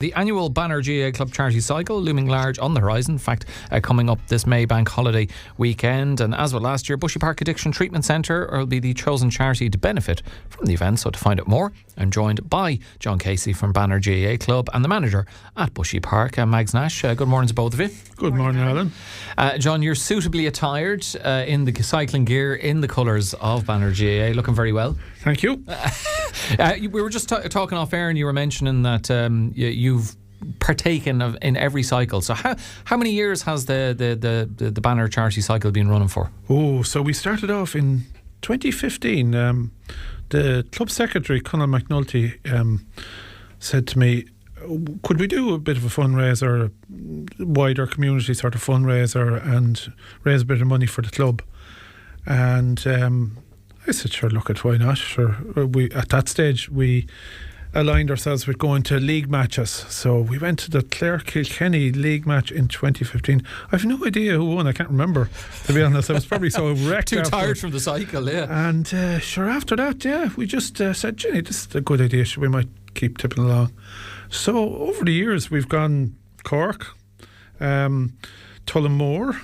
The annual Banner GAA Club Charity Cycle looming large on the horizon. In fact, coming up this May bank holiday weekend. And as with last year, Bushy Park Addiction Treatment Centre will be the chosen charity to benefit from the event. So to find out more, I'm joined by John Casey from Banner GAA Club and the manager at Bushy Park, Mags Nash. Good morning to both of you. Good morning, Alan. John, you're suitably attired in the cycling gear in the colours of Banner GAA, looking very well. Thank you. We were just talking off air, and you were mentioning that you've partaken in every cycle. So how many years has the Banner charity cycle been running for? Oh, so we started off in 2015. The club secretary, Conal McNulty, said to me, could we do a bit of a fundraiser, wider community sort of fundraiser, and raise a bit of money for the club? And I said, sure, look at why not. Sure. At that stage, we aligned ourselves with going to league matches. So we went to the Clare-Kilkenny league match in 2015. I've no idea who won. I can't remember, to be honest. I was probably so wrecked. Too tired from the cycle, yeah. And sure, after that, we just said, Jenny, this is a good idea. We might keep tipping along. So over the years, we've gone Cork, Tullamore,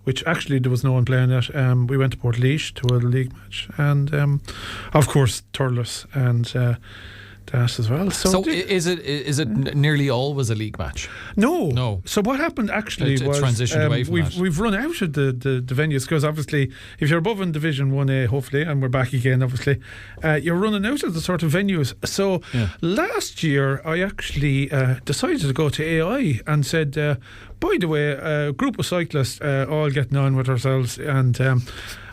which actually there was no one playing it. We went to Portlaoise to a league match, and of course Thurles and that as well. So is it nearly always a league match? No. So what happened actually was transitioned away from that. We've run out of the venues, because obviously if you're above in Division 1A, hopefully, and we're back again, obviously, you're running out of the sort of venues. So last year I actually decided to go to AI and said, by the way, a group of cyclists all getting on with ourselves, and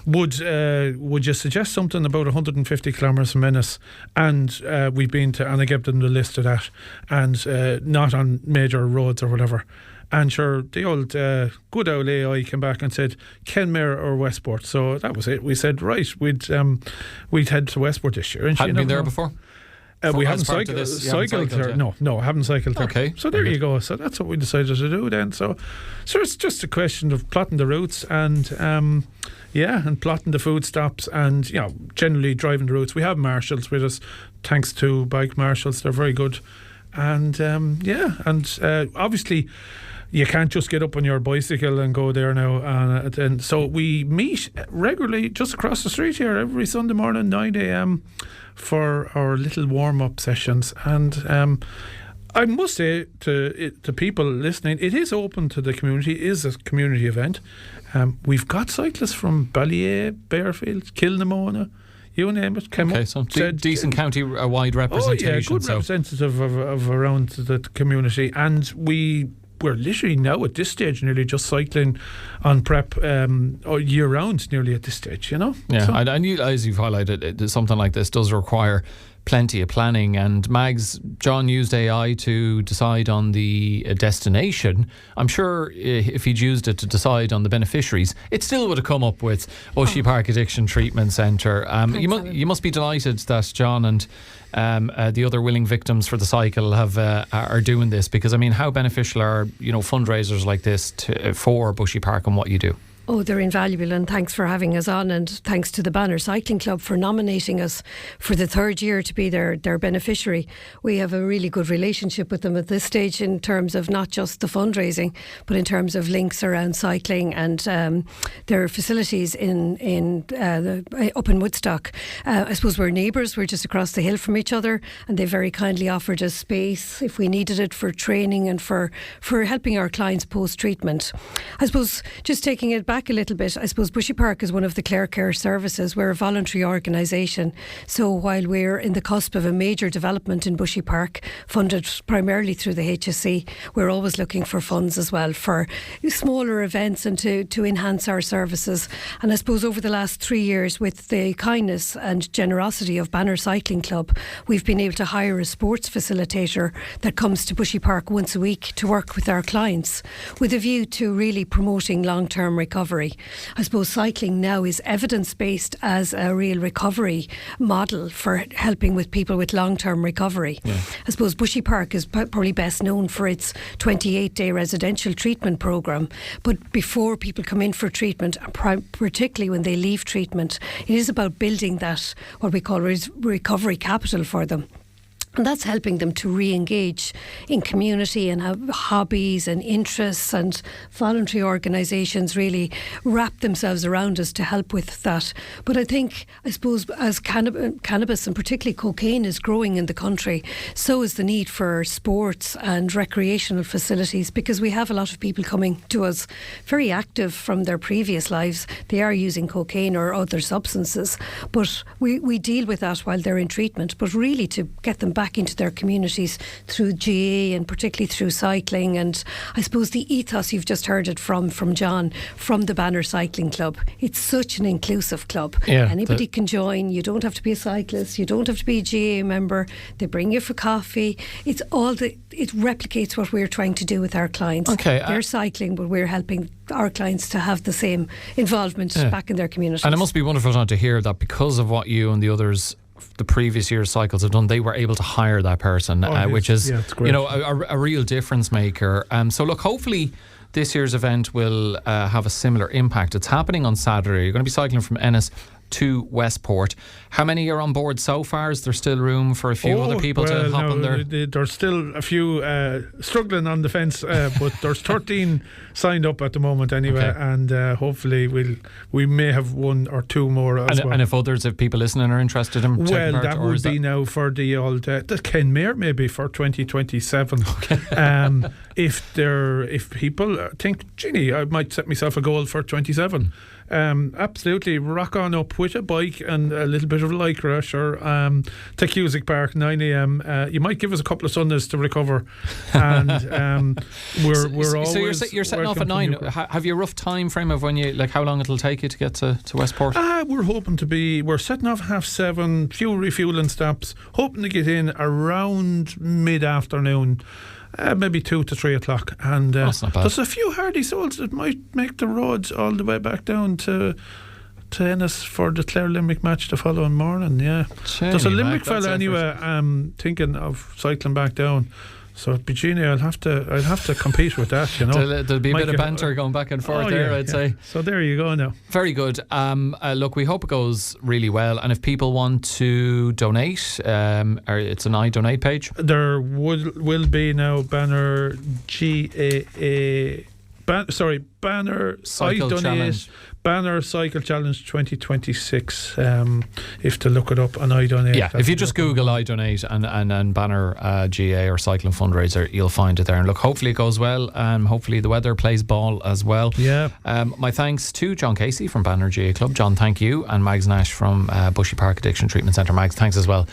would you suggest something about 150 kilometres a minute? And we've been to, and I gave them the list of that, and not on major roads or whatever. And sure, the old good old AI came back and said Kenmare or Westport. So that was it. We said, right, we'd head to Westport this year. And hadn't been there before? We haven't cycled there. No, I haven't cycled there. Okay. So there you go. So that's what we decided to do then. So it's just a question of plotting the routes and and plotting the food stops, and generally driving the routes. We have marshals with us, thanks to bike marshals. They're very good. And obviously you can't just get up on your bicycle and go there now. And so we meet regularly just across the street here every Sunday morning, 9 a.m. for our little warm-up sessions. And I must say to people listening, it is open to the community. It is a community event. We've got cyclists from Ballyea, Bearfield, Kilnamona, you name it. Okay, so decent county-wide representation. Oh yeah, good representative of around the community. And we're literally now at this stage nearly just cycling on prep year round, nearly at this stage, Yeah, so. I knew, as you've highlighted, something like this does require plenty of planning. And Mags, John used AI to decide on the destination. I'm sure if he'd used it to decide on the beneficiaries, it still would have come up with Bushy Park Addiction Treatment Centre. You must be delighted that John and the other willing victims for the cycle are doing this, because I mean, how beneficial are fundraisers like this for Bushy Park and what you do? Oh, they're invaluable, and thanks for having us on, and thanks to the Banner Cycling Club for nominating us for the third year to be their beneficiary. We have a really good relationship with them at this stage, in terms of not just the fundraising, but in terms of links around cycling and their facilities up in Woodstock. I suppose we're neighbours, we're just across the hill from each other, and they very kindly offered us space if we needed it for training and for helping our clients post-treatment. I suppose just taking it back a little bit, I suppose Bushy Park is one of the Clare Care Services. We're a voluntary organisation, so while we're in the cusp of a major development in Bushy Park, funded primarily through the HSE, we're always looking for funds as well for smaller events and to enhance our services. And I suppose over the last 3 years, with the kindness and generosity of Banner Cycling Club, we've been able to hire a sports facilitator that comes to Bushy Park once a week to work with our clients, with a view to really promoting long-term recovery. I suppose cycling now is evidence-based as a real recovery model for helping with people with long-term recovery. Yeah. I suppose Bushy Park is probably best known for its 28-day residential treatment programme, but before people come in for treatment, particularly when they leave treatment, it is about building that, what we call recovery capital for them. And that's helping them to re-engage in community and have hobbies and interests, and voluntary organisations really wrap themselves around us to help with that. But I suppose as cannabis and particularly cocaine is growing in the country, so is the need for sports and recreational facilities, because we have a lot of people coming to us very active from their previous lives. They are using cocaine or other substances, but we deal with that while they're in treatment. But really to get them back into their communities through GAA and particularly through cycling, and I suppose the ethos, you've just heard it from John, from the Banner Cycling Club. It's such an inclusive club. Anybody can join. You don't have to be a cyclist. You don't have to be a GAA member. They bring you for coffee. It replicates what we're trying to do with our clients. They're cycling, but we're helping our clients to have the same involvement back in their communities. And it must be wonderful to hear that because of what you and the others the previous year's cycles have done, they were able to hire that person, which is a real difference maker. So look, hopefully this year's event will have a similar impact. It's happening on Saturday. You're going to be cycling from Ennis to Westport. How many are on board so far? Is there still room for a few other people to hop on there? There's still a few struggling on the fence, but there's 13 signed up at the moment anyway, and hopefully we may have one or two more as well. And if people listening are interested in taking part, that would be now for the old the Kenmare maybe for 2027. If people think, Ginny, I might set myself a goal for 27. Absolutely rock on up with a bike and a little bit of lycra, sure. To Cusick Park, 9 a.m. You might give us a couple of Sundays to recover, and we're always. So you're setting off at 9. Have you a rough time frame of when how long it'll take you to get to Westport? We're hoping we're setting off 7:30, few refueling stops, hoping to get in around mid-afternoon. Maybe 2 to 3 o'clock, and there's a few hardy souls that might make the roads all the way back down to Ennis for the Clare Limerick match the following morning. There's a Limerick fella anyway thinking of cycling back down. So Virginia, I'll have to compete with that, There'll be a bit of banter going back and forth I'd say. So there you go now. Very good. Look, we hope it goes really well, and if people want to donate, it's an iDonate page. There will be now Banner GAA. Banner Cycle Challenge. Banner Cycle Challenge 2026. If to look it up on iDonate. Yeah, if you just Google iDonate and Banner GAA or Cycling Fundraiser, you'll find it there. And look, hopefully it goes well. Hopefully the weather plays ball as well. Yeah. My thanks to John Casey from Banner GAA Club. John, thank you. And Mags Nash from Bushy Park Addiction Treatment Centre. Mags, thanks as well.